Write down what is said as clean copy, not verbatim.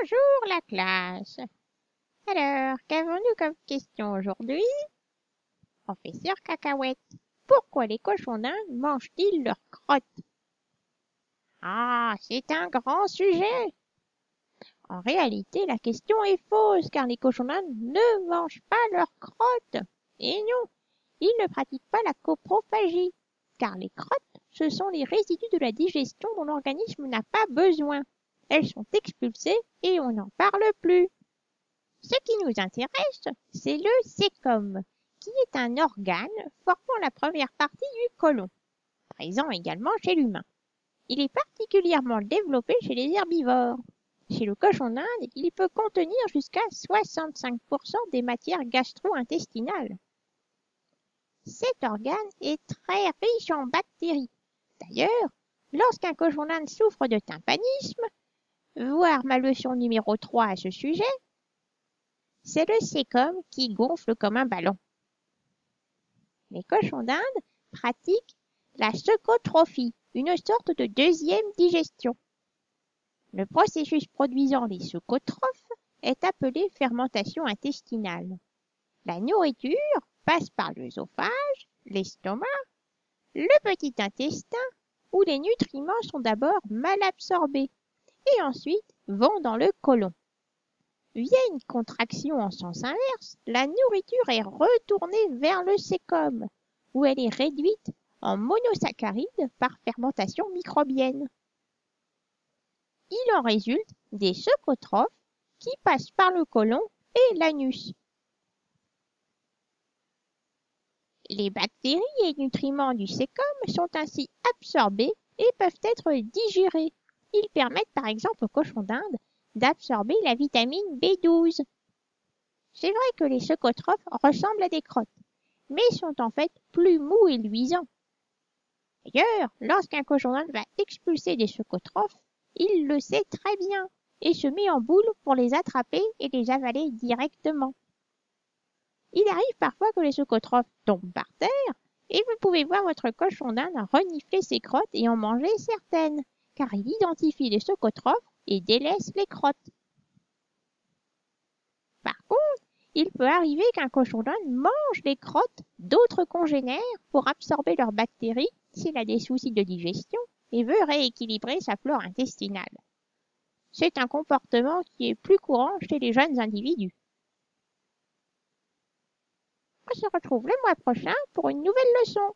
Bonjour la classe. Alors, qu'avons-nous comme question aujourd'hui? Professeur Cacahuète, pourquoi les cochons d'Inde mangent-ils leurs crottes? Ah, c'est un grand sujet. En réalité, la question est fausse car les cochons d'Inde ne mangent pas leurs crottes. Et non, ils ne pratiquent pas la coprophagie car les crottes, ce sont les résidus de la digestion dont l'organisme n'a pas besoin. Elles sont expulsées et on n'en parle plus. Ce qui nous intéresse, c'est le cécome, qui est un organe formant la première partie du côlon, présent également chez l'humain. Il est particulièrement développé chez les herbivores. Chez le cochon d'Inde, il peut contenir jusqu'à 65% des matières gastro-intestinales. Cet organe est très riche en bactéries. D'ailleurs, lorsqu'un cochon d'Inde souffre de tympanisme, voir ma leçon numéro 3 à ce sujet, c'est le cécome qui gonfle comme un ballon. Les cochons d'Inde pratiquent la secotrophie, une sorte de deuxième digestion. Le processus produisant les secotrophes est appelé fermentation intestinale. La nourriture passe par l'œsophage, l'estomac, le petit intestin, où les nutriments sont d'abord mal absorbés et ensuite vont dans le côlon. Via une contraction en sens inverse, la nourriture est retournée vers le cécome, où elle est réduite en monosaccharides par fermentation microbienne. Il en résulte des secotrophes qui passent par le côlon et l'anus. Les bactéries et nutriments du cécome sont ainsi absorbés et peuvent être digérés. Ils permettent par exemple aux cochons d'Inde d'absorber la vitamine B12. C'est vrai que les secotrophes ressemblent à des crottes, mais sont en fait plus mous et luisants. D'ailleurs, lorsqu'un cochon d'Inde va expulser des secotrophes, il le sait très bien et se met en boule pour les attraper et les avaler directement. Il arrive parfois que les secotrophes tombent par terre et vous pouvez voir votre cochon d'Inde renifler ses crottes et en manger certaines, car il identifie les secotrophes et délaisse les crottes. Par contre, il peut arriver qu'un cochon d'Inde mange les crottes d'autres congénères pour absorber leurs bactéries s'il a des soucis de digestion et veut rééquilibrer sa flore intestinale. C'est un comportement qui est plus courant chez les jeunes individus. On se retrouve le mois prochain pour une nouvelle leçon.